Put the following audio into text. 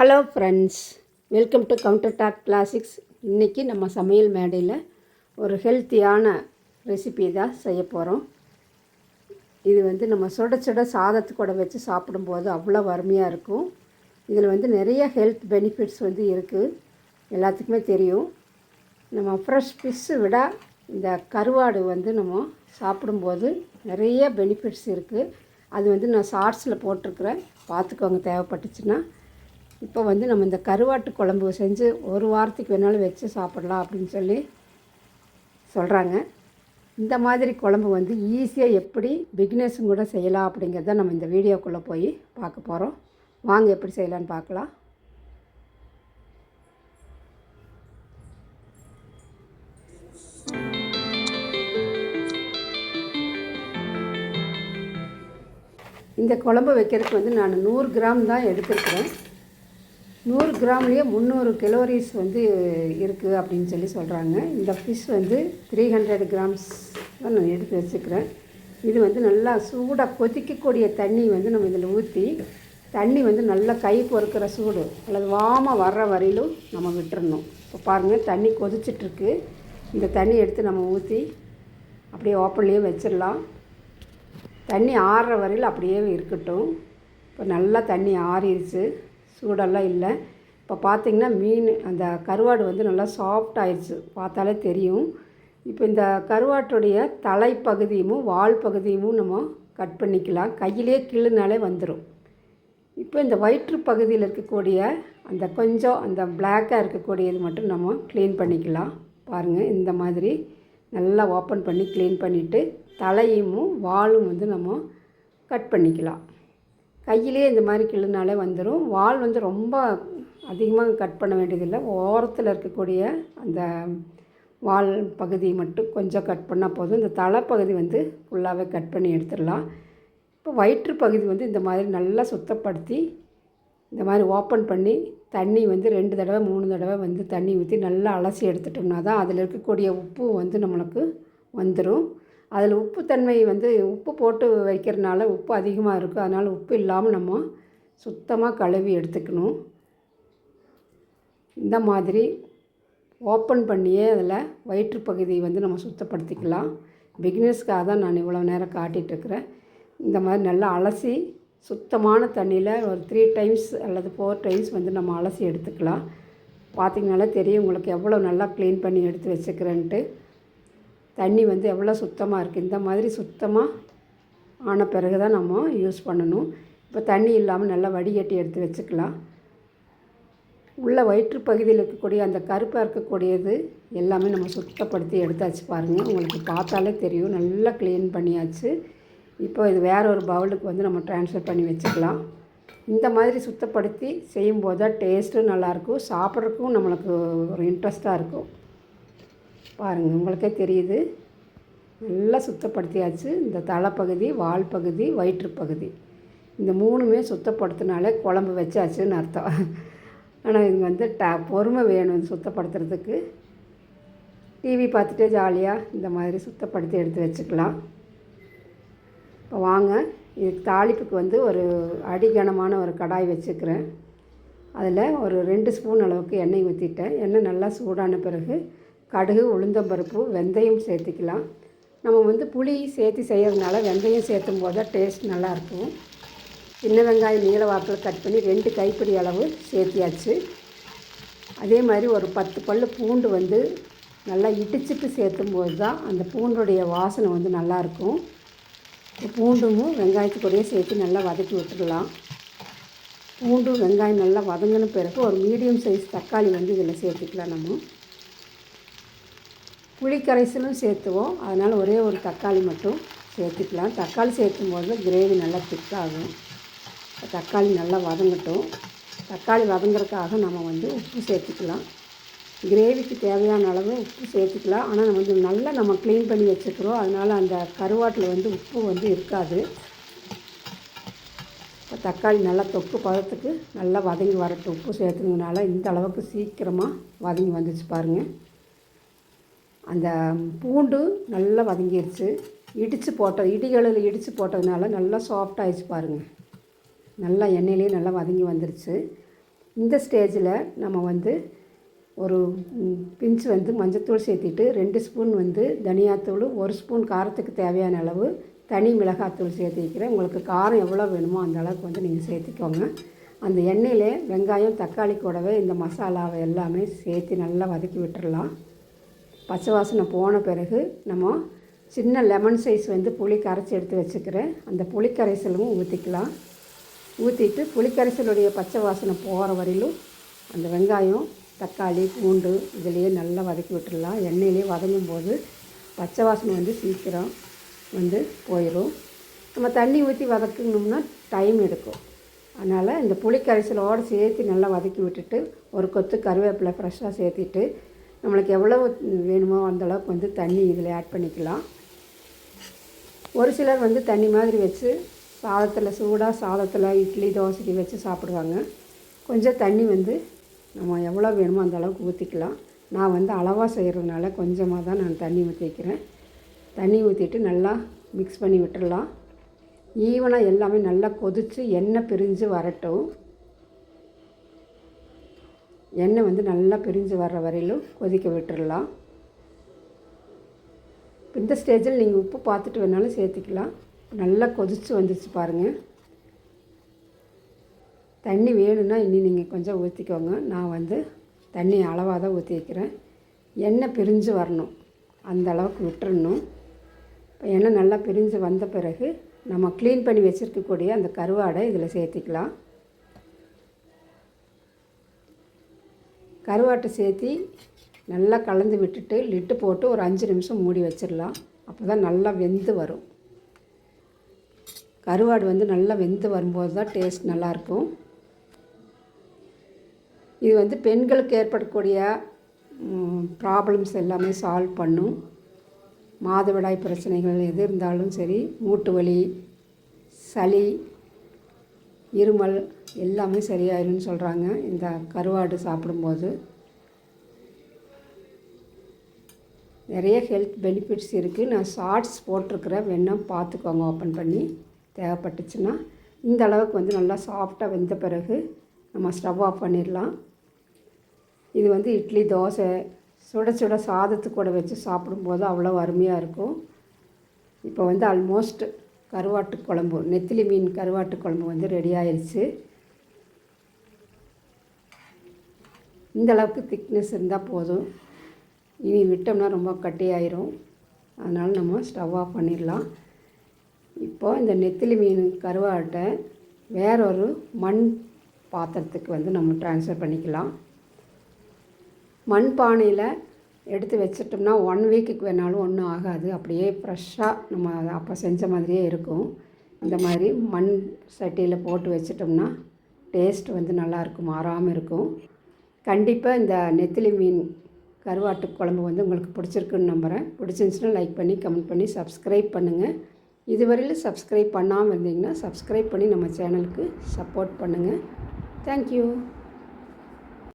Hello friends, welcome to counter talk classics. இன்றைக்கி நம்ம சமையல் மேடையில் ஒரு ஹெல்த்தியான ரெசிபி தான் செய்ய போகிறோம். இது நம்ம சுட சுட சாதத்துக்கூட வச்சு சாப்பிடும்போது அவ்வளோ அருமையாக இருக்கும். இதில் நிறைய ஹெல்த் பெனிஃபிட்ஸ் இருக்குது, எல்லாத்துக்குமே தெரியும். நம்ம ஃப்ரெஷ் ஃபிஷ்ஷு விட இந்த கருவாடு நம்ம சாப்பிடும்போது நிறைய பெனிஃபிட்ஸ் இருக்குது. அது நான் ஷார்ட்ஸில் போட்டிருக்கிறேன், பார்த்துக்கோங்க தேவைப்பட்டுச்சுன்னா. இப்போ நம்ம இந்த கருவாட்டு குழம்பு செஞ்சு ஒரு வாரத்துக்கு வேணாலும் வச்சு சாப்பிடலாம் அப்படின்னு சொல்லி சொல்கிறாங்க. இந்த மாதிரி குழம்பு ஈஸியாக எப்படி பிகினர்ஸும் கூட செய்யலாம் அப்படிங்கிறத நம்ம இந்த வீடியோக்குள்ளே போய் பார்க்க போகிறோம். வாங்க எப்படி செய்யலான்னு பார்க்கலாம். இந்த குழம்பு வைக்கிறதுக்கு நான் 100 கிராம் தான் எடுத்துருக்கிறேன். 100 கிராம்லேயே 300 கலோரிஸ் இருக்குது அப்படின்னு சொல்லி சொல்கிறாங்க. இந்த ஃபிஷ் 300 கிராம்ஸ் தான் நான் எடுத்து வச்சுக்கிறேன். இது நல்லா சூடாக கொதிக்கக்கூடிய தண்ணி நம்ம இதில் ஊற்றி, தண்ணி நல்லா கை பொறுக்கிற சூடு அல்லது வாமாக வர்ற வரையிலும் நம்ம விட்டுறணும். இப்போ பாருங்கள், தண்ணி கொதிச்சிட்ருக்கு. இந்த தண்ணி எடுத்து நம்ம ஊற்றி அப்படியே ஓப்பன்லேயே வச்சிடலாம். தண்ணி ஆறுற வரையில் அப்படியே இருக்கட்டும். இப்போ நல்லா தண்ணி ஆறிடுச்சு, சூடெல்லாம் இல்லை. இப்போ பார்த்திங்கன்னா மீன் அந்த கருவாடு நல்லா சாஃப்ட் ஆயிடுச்சு, பார்த்தாலே தெரியும். இப்போ இந்த கருவாட்டுடைய தலைப்பகுதியும் வால் பகுதியும் நம்ம கட் பண்ணிக்கலாம். கையிலே கிள்ளுனாலே வந்துடும். இப்போ இந்த வயிற்று பகுதியில் இருக்கக்கூடிய அந்த கொஞ்சம் அந்த பிளாக்காக இருக்கக்கூடியது மட்டும் நம்ம க்ளீன் பண்ணிக்கலாம். பாருங்கள், இந்த மாதிரி நல்லா ஓப்பன் பண்ணி க்ளீன் பண்ணிவிட்டு தலையும் வாலும் நம்ம கட் பண்ணிக்கலாம். கையிலே இந்த மாதிரி கிள்ளுனாலே வந்துடும். வால் ரொம்ப அதிகமாக கட் பண்ண வேண்டியதில்லை. ஓரத்தில் இருக்கக்கூடிய அந்த வால் பகுதி மட்டும் கொஞ்சம் கட் பண்ணால் போதும். இந்த தலைப்பகுதி ஃபுல்லாகவே கட் பண்ணி எடுத்துடலாம். இப்போ வயிற்று பகுதி இந்த மாதிரி நல்லா சுத்தப்படுத்தி இந்த மாதிரி ஓப்பன் பண்ணி தண்ணி 2 தடவை 3 தடவை தண்ணி ஊற்றி நல்லா அலசி எடுத்துட்டோம்னா தான் அதில் இருக்கக்கூடிய உப்பு நம்மளுக்கு வந்துடும். அதில் உப்புத்தன்மை உப்பு போட்டு வைக்கிறதுனால உப்பு அதிகமாக இருக்கும். அதனால் உப்பு இல்லாமல் நம்ம சுத்தமாக கழுவி எடுத்துக்கணும். இந்த மாதிரி ஓப்பன் பண்ணியே அதில் வயிற்று பகுதி நம்ம சுத்தப்படுத்திக்கலாம். பிகினர்ஸ்க்காக தான் நான் இவ்வளோ நேரம் காட்டிகிட்ருக்கிறேன். இந்த மாதிரி நல்லா அலசி சுத்தமான தண்ணியில் ஒரு 3 டைம்ஸ் அல்லது 4 டைம்ஸ் நம்ம அலசி எடுத்துக்கலாம். பார்த்திங்கனாலே தெரியும் உங்களுக்கு எவ்வளோ நல்லா க்ளீன் பண்ணி எடுத்து வச்சுக்கிறேன்ட்டு. தண்ணி எவ்வளோ சுத்தமாக இருக்குது. இந்த மாதிரி சுத்தமாக ஆன பிறகு தான் நம்ம யூஸ் பண்ணணும். இப்போ தண்ணி இல்லாமல் நல்லா வடிகட்டி எடுத்து வச்சுக்கலாம். உள்ள வயிற்று பகுதியில் இருக்கக்கூடிய அந்த கருப்பாக இருக்கக்கூடியது எல்லாமே நம்ம சுத்தப்படுத்தி எடுத்தாச்சு. பாருங்கள், உங்களுக்கு பார்த்தாலே தெரியும் நல்லா க்ளீன் பண்ணியாச்சு. இப்போ இது வேறு ஒரு பவுலுக்கு நம்ம ட்ரான்ஸ்ஃபர் பண்ணி வச்சுக்கலாம். இந்த மாதிரி சுத்தப்படுத்தி செய்யும்போது தான் டேஸ்ட்டும் நல்லாயிருக்கும், சாப்பிட்றதுக்கும் நம்மளுக்கு ஒரு இன்ட்ரெஸ்ட்டாக இருக்கும். பாருங்கள், உங்களுக்கே தெரியுது நல்லா சுத்தப்படுத்தியாச்சு. இந்த தலைப்பகுதி, வால் பகுதி, வயிற்று பகுதி இந்த 3மே சுத்தப்படுத்தினாலே குழம்பு வச்சாச்சுன்னு அர்த்தம். ஆனால் இது பொறுமை வேணும் சுத்தப்படுத்துறதுக்கு. டிவி பார்த்துட்டே ஜாலியாக இந்த மாதிரி சுத்தப்படுத்தி எடுத்து வச்சுக்கலாம். இப்போ வாங்க, இதுக்கு தாளிப்புக்கு ஒரு அடிகனமான ஒரு கடாய் வச்சுக்கிறேன். அதில் ஒரு 2 ஸ்பூன் அளவுக்கு எண்ணெய் ஊற்றிட்டேன். எண்ணெய் நல்லா சூடான பிறகு கடுகு, உளுந்தம்பருப்பு, வெந்தயம் சேர்த்துக்கலாம். நம்ம புளி சேர்த்து செய்கிறதுனால வெந்தயம் சேர்த்தும் போது தான் டேஸ்ட் நல்லாயிருக்கும். சின்ன வெங்காயம் நீல வாக்கில் கட் பண்ணி 2 கைப்பிடி அளவு சேர்த்தியாச்சு. அதே மாதிரி ஒரு 10 பல் பூண்டு நல்லா இடிச்சிட்டு சேர்த்தும் போது தான் அந்த பூண்டுடைய வாசனை நல்லாயிருக்கும். பூண்டும் வெங்காயத்துக்கூடயே சேர்த்து நல்லா வதக்கி விட்டுடலாம். பூண்டு வெங்காயம் நல்லா வதங்கின பிறகு ஒரு மீடியம் சைஸ் தக்காளி இதில் சேர்த்துக்கலாம். நம்ம புளி கரைசலும் சேர்த்துவோம், அதனால் ஒரே ஒரு தக்காளி மட்டும் சேர்த்துக்கலாம். தக்காளி சேர்க்கும் போது கிரேவி நல்லா திக்காகும். தக்காளி நல்லா வதங்கட்டும். தக்காளி வதங்குறதுக்காக நம்ம உப்பு சேர்த்துக்கலாம். கிரேவிக்கு தேவையான அளவு உப்பு சேர்த்துக்கலாம். ஆனால் நம்ம க்ளீன் பண்ணி வச்சுக்கிறோம், அதனால் அந்த கருவாட்டில் உப்பு இருக்காது. இப்போ தக்காளி நல்லா தொக்கு பதத்துக்கு நல்லா வதங்கி வரட்டும். உப்பு சேர்த்துனதுனால இந்த அளவுக்கு சீக்கிரமாக வதங்கி வந்துச்சு. பாருங்கள், அந்த பூண்டு நல்லா வதங்கிடுச்சு. இடிகளில் இடித்து போட்டதுனால நல்லா சாஃப்ட் ஆகிடுச்சு. பாருங்கள், நல்லா எண்ணெயிலே நல்லா வதங்கி வந்துருச்சு. இந்த ஸ்டேஜில் நம்ம வந்து ஒரு பிஞ்ச் வந்து மஞ்சத்தூள் சேர்த்திட்டு 2 ஸ்பூன் வந்து தனியாத்தூள், 1 ஸ்பூன் காரத்துக்கு தேவையான அளவு தனி மிளகாத்தூள் சேர்த்திக்கிறேன். உங்களுக்கு காரம் எவ்வளோ வேணுமோ அந்த அளவுக்கு வந்து நீங்கள் சேர்த்திக்கோங்க. அந்த எண்ணெயிலே வெங்காயம் தக்காளி கூடவே இந்த மசாலாவை எல்லாமே சேர்த்து நல்லா வதக்கி விட்டுறலாம். பச்சை வாசனை போன பிறகு நம்ம சின்ன லெமன் சைஸ் வந்து புளி கரைச்சி எடுத்து வச்சுக்கிறேன். அந்த புளி கரைசலும் ஊற்றிக்கலாம். ஊற்றிட்டு புளிக்கரைசலுடைய பச்சை வாசனை போகிற வரையிலும் அந்த வெங்காயம் தக்காளி பூண்டு இதிலையே நல்லா வதக்கி விட்டுடலாம். எண்ணெயிலே வதங்கும் போது பச்சை வாசனை வந்து சீக்கிரம் வந்து போயிடும். நம்ம தண்ணி ஊற்றி வதக்கணும்னா டைம் எடுக்கும். அதனால் இந்த புளிக்கரைசலோடு சேர்த்து நல்லா வதக்கி விட்டுட்டு ஒரு கொத்து கருவேப்பிலை ஃப்ரெஷ்ஷாக சேர்த்திட்டு நம்மளுக்கு எவ்வளவு வேணுமோ அந்தளவுக்கு வந்து தண்ணி இதில் ஆட் பண்ணிக்கலாம். ஒரு சிலர் வந்து தண்ணி மாதிரி வச்சு சாதத்தில் சூடாக சாதத்தில் இட்லி தோசைக்கு வச்சு சாப்பிடுவாங்க. கொஞ்சம் தண்ணி வந்து நம்ம எவ்வளோ வேணுமோ அந்த அளவுக்கு ஊற்றிக்கலாம். நான் வந்து அளவாக செய்கிறதுனால கொஞ்சமாக தான் நான் தண்ணி ஊற்றிக்கிறேன். தண்ணி ஊற்றிட்டு நல்லா மிக்ஸ் பண்ணி விட்டுடலாம். ஈவனாக எல்லாமே நல்லா கொதித்து எண்ணெய் பிரிஞ்சு வரட்டும். எண்ணெய் வந்து நல்லா பிரிஞ்சு வர்ற வரையிலும் கொதிக்க விட்டுடலாம். இந்த ஸ்டேஜில் நீங்கள் உப்பு பார்த்துட்டு வேணாலும் சேர்த்துக்கலாம். நல்லா கொதித்து வந்துச்சு பாருங்கள். தண்ணி வேணும்னா இன்னும் நீங்கள் கொஞ்சம் ஊற்றிக்கோங்க. நான் வந்து தண்ணி அளவாக தான் ஊற்றி வைக்கிறேன். எண்ணெய் பிரிஞ்சு வரணும், அந்த அளவுக்கு விட்டுறணும். இப்போ எண்ணெய் நல்லா பிரிஞ்சு வந்த பிறகு நம்ம க்ளீன் பண்ணி வச்சுருக்கக்கூடிய அந்த கருவாடை இதில் சேர்த்திக்கலாம். கருவாட்டை சேர்த்தி நல்லா கலந்து விட்டுட்டு லிட்டு போட்டு ஒரு 5 நிமிஷம் மூடி வச்சிடலாம். அப்போ தான் நல்லா வெந்து வரும். கருவாடு வந்து நல்லா வெந்து வரும்போது தான் டேஸ்ட் நல்லாயிருக்கும். இது வந்து பெண்களுக்கு ஏற்படக்கூடிய ப்ராப்ளம்ஸ் எல்லாமே சால்வ் பண்ணும். மாதவிடாய் பிரச்சனைகள் எது இருந்தாலும் சரி, மூட்டு வலி, சளி, இருமல் எல்லாமே சரியாயிரும்னு சொல்கிறாங்க இந்த கருவாடு சாப்பிடும்போது. நிறைய ஹெல்த் பெனிஃபிட்ஸ் இருக்குது. நான் ஷார்ட்ஸ் போட்டிருக்கிறேன், வேணால் பார்த்துக்கோங்க ஓப்பன் பண்ணி. தேவைப்பட்டுச்சுன்னா இந்த அளவுக்கு வந்து நல்லா சாஃப்டாக வெந்த பிறகு நம்ம ஸ்டவ் ஆஃப் பண்ணிடலாம். இது வந்து இட்லி தோசை சுட சுட சாதத்துக்கு கூட வச்சு சாப்பிடும்போது அவ்வளோ அருமையாக இருக்கும். இப்போ வந்து ஆல்மோஸ்ட் கருவாட்டு குழம்பு, நெத்திலி மீன் கருவாட்டு குழம்பு வந்து ரெடி ஆயிடுச்சு. இந்த அளவுக்கு திக்னஸ் இருந்தால் போதும். இனி விட்டோம்னா ரொம்ப கட்டியாயிரும். அதனால் நம்ம ஸ்டவ் ஆஃப் பண்ணிடலாம். இப்போது இந்த நெத்திலி மீன் கருவாட்டை வேறொரு மண் பாத்திரத்துக்கு வந்து நம்ம ட்ரான்ஸ்ஃபர் பண்ணிக்கலாம். மண் பானையில் எடுத்து வச்சிட்டோம்னா 1 வீக்குக்கு வேணாலும் ஒன்றும் ஆகாது. அப்படியே ஃப்ரெஷ்ஷாக நம்ம அப்போ செஞ்ச மாதிரியே இருக்கும். இந்த மாதிரி மண் சட்டியில் போட்டு வச்சிட்டோம்னா டேஸ்ட் வந்து நல்லாயிருக்கும், மாறாமல் இருக்கும். கண்டிப்பாக இந்த நெத்திலி மீன் கருவாட்டு குழம்பு வந்து உங்களுக்கு பிடிச்சிருக்குன்னு நம்புகிறேன். பிடிச்சிருந்துச்சுன்னா லைக் பண்ணி கமெண்ட் பண்ணி சப்ஸ்கிரைப் பண்ணுங்கள். இதுவரையிலும் சப்ஸ்கிரைப் பண்ணாமல் இருந்தீங்கன்னா சப்ஸ்கிரைப் பண்ணி நம்ம சேனலுக்கு சப்போர்ட் பண்ணுங்கள். தேங்க்யூ.